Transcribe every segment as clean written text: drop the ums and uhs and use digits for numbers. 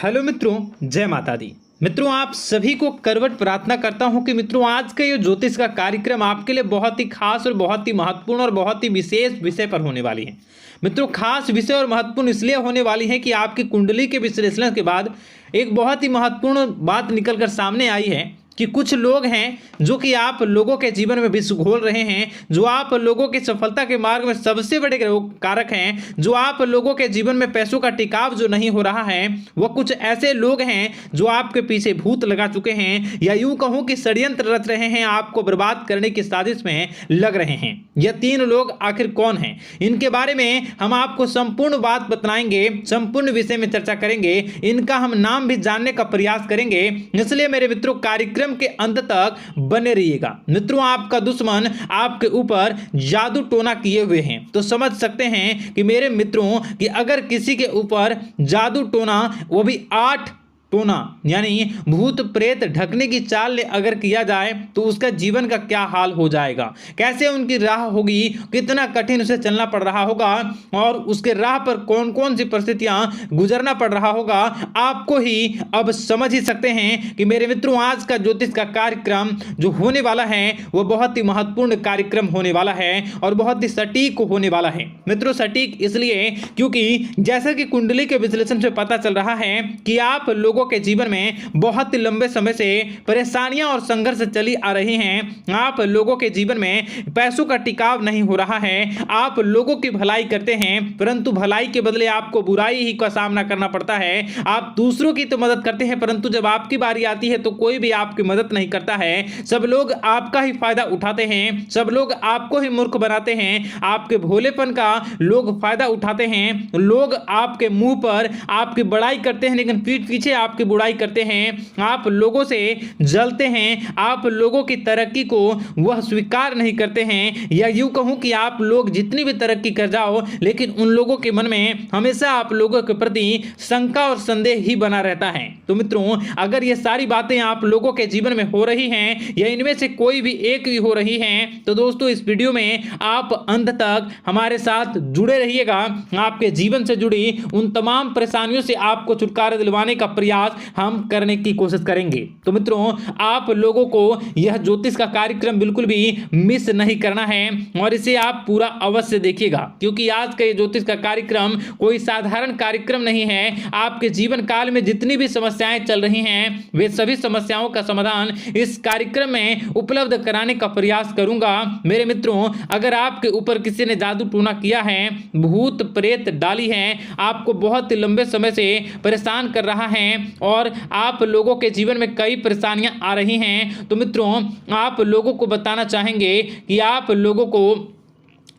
Hello मित्रों, जय माता दी। मित्रों, आप सभी को करवट प्रार्थना करता हूं कि मित्रों आज का ये ज्योतिष का कार्यक्रम आपके लिए बहुत ही खास और बहुत ही महत्वपूर्ण और बहुत ही विशेष विषय पर होने वाली है। मित्रों, खास विषय और महत्वपूर्ण इसलिए होने वाली है कि आपकी कुंडली के विश्लेषण के बाद एक बहुत ही महत्वपूर्ण बात निकलकर सामने आई है कि कुछ लोग हैं जो कि आप लोगों के जीवन में विष घोल रहे हैं, जो आप लोगों की सफलता के मार्ग में सबसे बड़े कारक हैं, जो आप लोगों के जीवन में पैसों का टिकाव जो नहीं हो रहा है, वह कुछ ऐसे लोग हैं जो आपके पीछे भूत लगा चुके हैं या यूं कहूं कि षड्यंत्र रच रहे हैं, आपको बर्बाद करने की साजिश में लग रहे हैं। यह तीन लोग आखिर कौन हैं, इनके बारे में हम आपको संपूर्ण बात बताएंगे, संपूर्ण विषय में चर्चा करेंगे, इनका हम नाम भी जानने का प्रयास करेंगे। इसलिए मेरे मित्रों, कार्यक्रम के अंत तक बने रहिएगा। मित्रों, आपका दुश्मन आपके ऊपर जादू टोना किए हुए हैं, तो समझ सकते हैं कि मेरे मित्रों कि अगर किसी के ऊपर जादू टोना, वो भी 8 टोना यानी भूत प्रेत ढकने की चाल अगर किया जाए तो उसका जीवन का क्या हाल हो जाएगा, कैसे उनकी राह होगी, कितना कठिन उसे चलना पड़ रहा होगा और उसके राह पर कौन कौन सी परिस्थितियां गुजरना पड़ रहा होगा, आपको ही अब समझ ही सकते हैं कि मेरे मित्रों आज का ज्योतिष का कार्यक्रम जो होने वाला है वह बहुत ही महत्वपूर्ण कार्यक्रम होने वाला है और बहुत ही सटीक होने वाला है। मित्रों, सटीक इसलिए क्योंकि जैसा कि कुंडली के विश्लेषण से पता चल रहा है कि आप लोगों के जीवन में बहुत ही लंबे समय से परेशानियां और संघर्ष चली आ रही हैं। आप लोगों के जीवन में पैसों का टिकाव नहीं हो रहा है। आप लोगों की भलाई करते हैं परंतु भलाई के बदले आपको बुराई ही का सामना करना पड़ता है। आप दूसरों की तो मदद करते हैं परंतु जब आपकी बारी आती है तो कोई भी आपकी मदद नहीं करता है। सब लोग आपका ही फायदा उठाते हैं, सब लोग आपको ही मूर्ख बनाते हैं, आपके भोलेपन का लोग फायदा उठाते हैं। लोग आपके मुंह पर आपकी बड़ाई करते हैं लेकिन पीठ पीछे आपकी बुराई करते हैं। आप लोगों से जलते हैं, आप लोगों की तरक्की को वह स्वीकार नहीं करते हैं, या यूं कहूं कि आप लोग जितनी भी तरक्की कर जाओ लेकिन उन लोगों के मन में हमेशा आप लोगों के प्रति शंका और संदेह ही बना रहता है। तो मित्रों, अगर ये सारी बातें आप लोगों के जीवन में हो रही हैं या इनमें से कोई भी एक भी हो रही हैं तो दोस्तों इस वीडियो में आप अंत तक हमारे साथ जुड़े रहिएगा। आपके जीवन से जुड़ी उन तमाम परेशानियों से आपको छुटकारा दिलवाने का प्रयास हम करने की कोशिश करेंगे। तो मित्रों, आप लोगों को यह ज्योतिष का कार्यक्रम बिल्कुल भी मिस नहीं करना है और इसे आप पूरा अवश्य देखिएगा क्योंकि आज का ये ज्योतिष का कार्यक्रम कोई साधारण कार्यक्रम नहीं है। आपके जीवन काल में जितनी भी समस्याएं चल रही हैं वे सभी समस्याओं का समाधान इस कार्यक्रम में उपलब्ध कराने का प्रयास करूंगा। मेरे मित्रों, अगर आपके ऊपर किसी ने जादू टोना किया है, भूत प्रेत डाली है, आपको बहुत ही लंबे समय से परेशान कर रहा है और आप लोगों के जीवन में कई परेशानियां आ रही हैं, तो मित्रों आप लोगों को बताना चाहेंगे कि आप लोगों को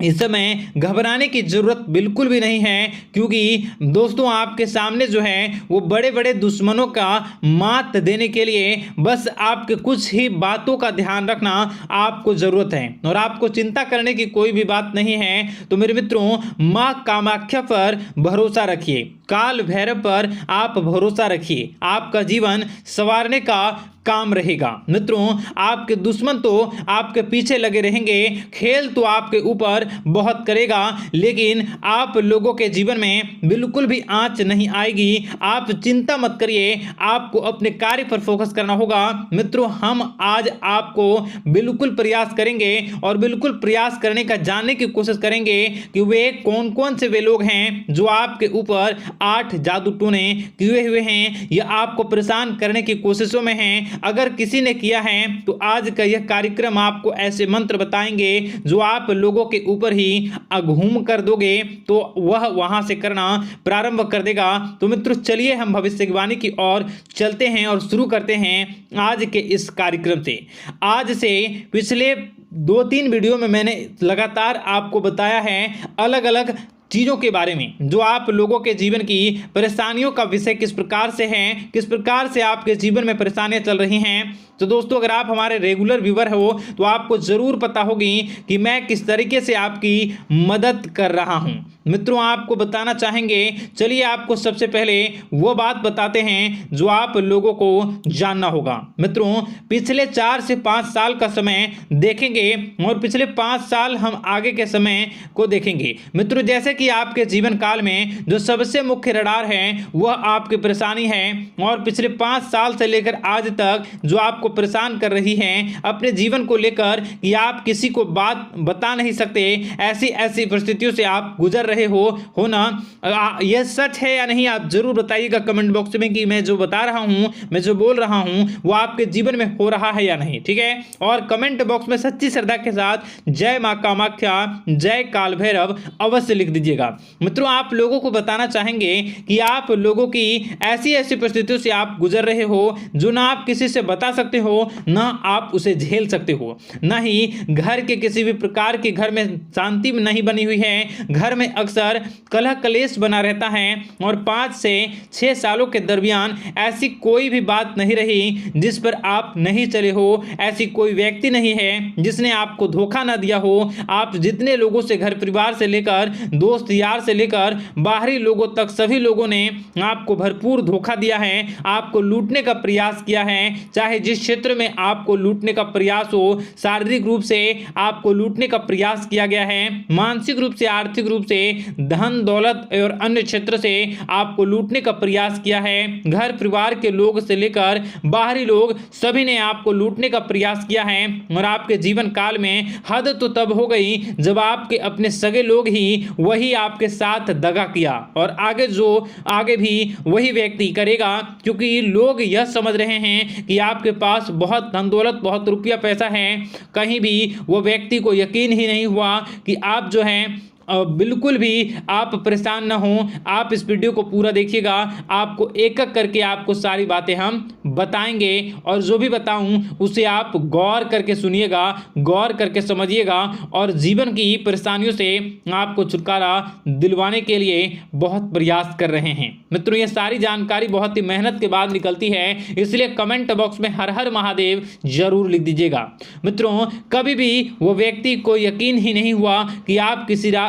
इस समय घबराने की जरूरत बिल्कुल भी नहीं है क्योंकि दोस्तों आपके सामने जो है वो बड़े बड़े दुश्मनों का मात देने के लिए बस आपके कुछ ही बातों का ध्यान रखना आपको जरूरत है और आपको चिंता करने की कोई भी बात नहीं है। तो मेरे मित्रों, मां कामाख्या पर भरोसा रखिए, काल भैरव पर आप भरोसा रखिए, आपका जीवन संवारने का काम रहेगा। मित्रों, आपके दुश्मन तो आपके पीछे लगे रहेंगे, खेल तो आपके ऊपर बहुत करेगा लेकिन आप लोगों के जीवन में बिल्कुल भी आंच नहीं आएगी। आप चिंता मत करिए, आपको अपने कार्य पर फोकस करना होगा। मित्रों, हम आज आपको बिल्कुल प्रयास करेंगे और बिल्कुल प्रयास करने का जानने की कोशिश करेंगे कि वे कौन कौन से वे लोग हैं जो आपके ऊपर 8 जादू टोने किए हुए हैं या आपको परेशान करने की कोशिशों में हैं। अगर किसी ने किया है तो आज का यह कार्यक्रम आपको ऐसे मंत्र बताएंगे जो आप लोगों के ऊपर ही अघूम कर दोगे तो वह वहां से करना प्रारंभ कर देगा। तो मित्रों, चलिए हम भविष्यवाणी की ओर चलते हैं और शुरू करते हैं आज के इस कार्यक्रम से। आज से पिछले 2-3 वीडियो में मैंने लगातार आपको बताया है अलग अलग चीज़ों के बारे में जो आप लोगों के जीवन की परेशानियों का विषय किस प्रकार से है, किस प्रकार से आपके जीवन में परेशानियां चल रही हैं। तो दोस्तों, अगर आप हमारे रेगुलर व्यूवर हो तो आपको ज़रूर पता होगी कि मैं किस तरीके से आपकी मदद कर रहा हूं। मित्रों आपको बताना चाहेंगे। चलिए आपको सबसे पहले वो बात बताते हैं जो आप लोगों को जानना होगा। मित्रों पिछले 4 से 5 साल का समय देखेंगे और पिछले 5 साल हम आगे के समय को देखेंगे। मित्रों जैसे कि आपके जीवन काल में जो सबसे मुख्य रडार है वह आपकी परेशानी है और पिछले 5 साल से लेकर आज तक जो आपको परेशान कर रही है अपने जीवन को लेकर कि आप किसी को बात बता नहीं सकते, ऐसी ऐसी परिस्थितियों से आप गुजर रहे हो ना। यह सच है या नहीं आप जरूर बताइएगा कमेंट बॉक्स में कि मैं जो बता रहा हूं, मैं जो बोल रहा हूं वो आपके जीवन में हो रहा है या नहीं। ठीक है, और कमेंट बॉक्स में सच्ची श्रद्धा के साथ जय मां कामाख्या, जय काल भैरव अवश्य लिख दीजिएगा। मित्रों आप लोगों को बताना चाहेंगे कि आप लोगों की ऐसी ऐसी परिस्थितियों से आप गुजर रहे हो जो ना आप किसी से बता सकते हो ना आप उसे झेल सकते हो, ना ही घर के किसी भी प्रकार के घर में शांति नहीं बनी हुई है। घर में अक्सर कलह कलेश बना रहता है और 5 से 6 सालों के दरमियान ऐसी कोई भी बात नहीं रही जिस पर आप नहीं चले हो, ऐसी कोई व्यक्ति नहीं है जिसने आपको धोखा ना दिया हो। आप जितने लोगों से घर परिवार से लेकर दोस्त यार से लेकर बाहरी लोगों तक सभी लोगों ने आपको भरपूर धोखा दिया है, आपको लूटने का प्रयास किया है। चाहे जिस क्षेत्र में आपको लूटने का प्रयास हो, शारीरिक रूप से आपको लूटने का प्रयास किया गया है, मानसिक रूप से आर्थिक रूप से धन दौलत और अन्य क्षेत्र से आपको लूटने का प्रयास किया है। घर परिवार के लोग से लेकर बाहरी लोग सभी ने आपको लूटने का प्रयास किया है और आपके जीवन काल में हद तो तब हो गई जब आपके अपने सगे लोग ही वही आपके साथ दगा किया और आगे भी वही व्यक्ति करेगा, क्योंकि लोग यह समझ रहे हैं कि आपके पास बहुत धन दौलत बहुत रुपया पैसा है। कहीं भी वो व्यक्ति को यकीन ही नहीं हुआ कि आप जो है बिल्कुल भी आप परेशान ना हो। आप इस वीडियो को पूरा देखिएगा, आपको एक एक करके आपको सारी बातें हम बताएंगे और जो भी बताऊं उसे आप गौर करके सुनिएगा, गौर करके समझिएगा और जीवन की परेशानियों से आपको छुटकारा दिलवाने के लिए बहुत प्रयास कर रहे हैं। मित्रों ये सारी जानकारी बहुत ही मेहनत के बाद निकलती है, इसलिए कमेंट बॉक्स में हर हर महादेव जरूर लिख दीजिएगा। मित्रों कभी भी वो व्यक्ति को यकीन ही नहीं हुआ कि आप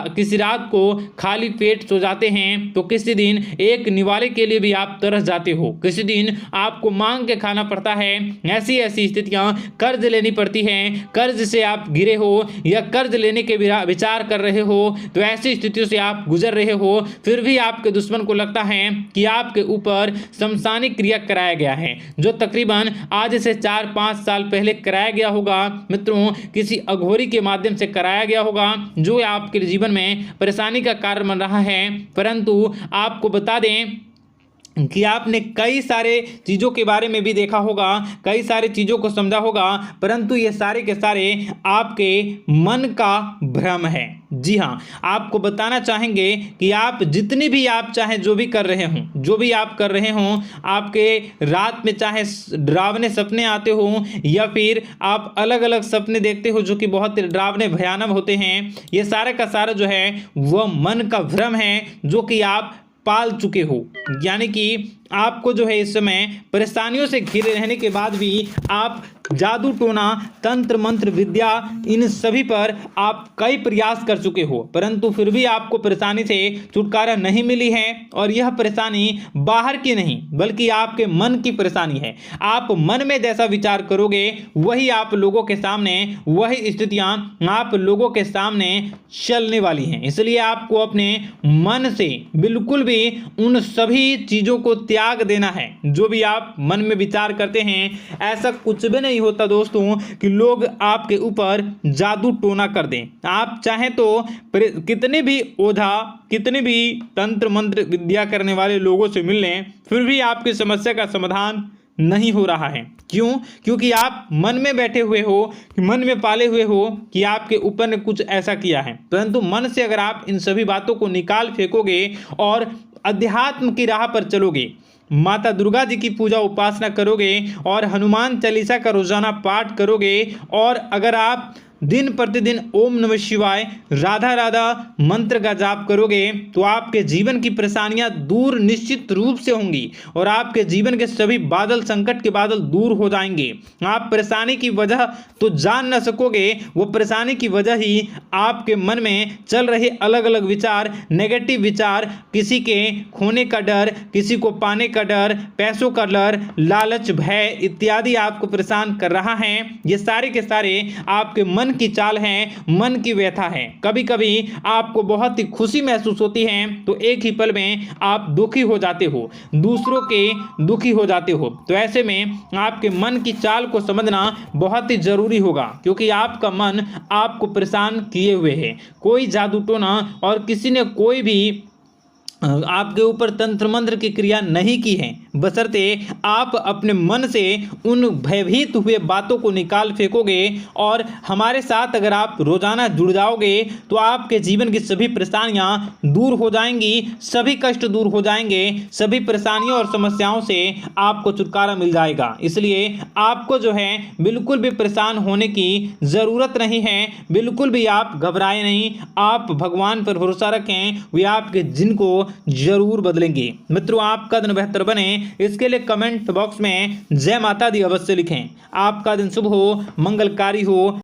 किसी रात को खाली पेट सो जाते हैं तो किसी दिन एक निवाले के लिए भी आप तरस जाते हो, किसी दिन आपको मांग के खाना पड़ता है। ऐसी ऐसी स्थितियां कर्ज लेनी पड़ती हैं, कर्ज से आप घिरे हो या कर्ज लेने के विचार कर रहे हो, तो ऐसी स्थितियों से आप गुजर रहे हो। फिर भी आपके दुश्मन को लगता है कि आपके ऊपर शमशानी क्रिया कराया गया है, जो तकरीबन आज से 4-5 साल पहले कराया गया होगा। मित्रों किसी अघोरी के माध्यम से कराया गया होगा जो आपके जीवन में परेशानी का कारण बन रहा है। परंतु आपको बता दें कि आपने कई सारे चीज़ों के बारे में भी देखा होगा, कई सारी चीज़ों को समझा होगा, परंतु ये सारे के सारे आपके मन का भ्रम है। जी हाँ, आपको बताना चाहेंगे कि आप जितनी भी आप चाहे जो भी कर रहे हों, जो भी आप कर रहे हों, आपके रात में चाहे डरावने सपने आते हों या फिर आप अलग अलग सपने देखते हो जो कि बहुत डरावने भयानक होते हैं, ये सारे का सारा जो है वह मन का भ्रम है जो कि आप पाल चुके हो। यानी कि आपको जो है इस समय परेशानियों से घिरे रहने के बाद भी आप जादू टोना तंत्र मंत्र विद्या इन सभी पर आप कई प्रयास कर चुके हो, परंतु फिर भी आपको परेशानी से छुटकारा नहीं मिली है। और यह परेशानी बाहर की नहीं बल्कि आपके मन की परेशानी है। आप मन में जैसा विचार करोगे वही आप लोगों के सामने, वही स्थितियां आप लोगों के सामने चलने वाली हैं। इसलिए आपको अपने मन से बिल्कुल भी उन सभी चीज़ों को त्याग देना है जो भी आप मन में विचार करते हैं। ऐसा कुछ भी नहीं होता दोस्तों कि लोग आपके ऊपर जादू टोना कर दें। आप चाहें तो कितने भी ओझा, कितने भी तंत्र मंत्र विद्या करने वाले लोगों से मिल लें, फिर भी आपकी समस्या का समाधान नहीं हो रहा है। क्यों? क्योंकि आप मन में बैठे हुए हो, मन में पाले हुए हो कि आपके ऊपर ने कुछ ऐसा किया है। परंतु मन से अगर आप इन सभी बातों को निकाल फेंकोगे और अध्यात्म की राह पर चलोगे, माता दुर्गा जी की पूजा उपासना करोगे और हनुमान चालीसा का रोजाना पाठ करोगे, और अगर आप दिन प्रतिदिन ओम नमः शिवाय, राधा राधा मंत्र का जाप करोगे तो आपके जीवन की परेशानियां दूर निश्चित रूप से होंगी और आपके जीवन के सभी बादल, संकट के बादल दूर हो जाएंगे। आप परेशानी की वजह तो जान न सकोगे, वो परेशानी की वजह ही आपके मन में चल रहे अलग अलग विचार, नेगेटिव विचार, किसी के खोने का डर, किसी को पाने का डर, पैसों का डर, लालच, भय इत्यादि आपको परेशान कर रहा है। ये सारे के सारे आपके मन की चाल हैं, मन की व्यथा है। कभी कभी आपको बहुत ही खुशी महसूस होती है तो एक ही पल में आप दुखी हो जाते हो, दूसरों के दुखी हो जाते हो। तो ऐसे में आपके मन की चाल को समझना बहुत ही जरूरी होगा, क्योंकि आपका मन आपको परेशान किए हुए है। कोई जादू टोना और किसी ने कोई भी आपके ऊपर तंत्र मंत्र की क्रिया नहीं की है, बशर्ते आप अपने मन से उन भयभीत हुए बातों को निकाल फेंकोगे और हमारे साथ अगर आप रोजाना जुड़ जाओगे तो आपके जीवन की सभी परेशानियां दूर हो जाएंगी, सभी कष्ट दूर हो जाएंगे, सभी परेशानियों और समस्याओं से आपको छुटकारा मिल जाएगा। इसलिए आपको जो है बिल्कुल भी परेशान होने की ज़रूरत नहीं है, बिल्कुल भी आप घबराए नहीं। आप भगवान पर भरोसा रखें, वे आपके जिनको जरूर बदलेंगे। मित्रों, आपका दिन बेहतर बने इसके लिए कमेंट बॉक्स में जय माता दी अवश्य लिखें। आपका दिन शुभ हो, मंगलकारी हो।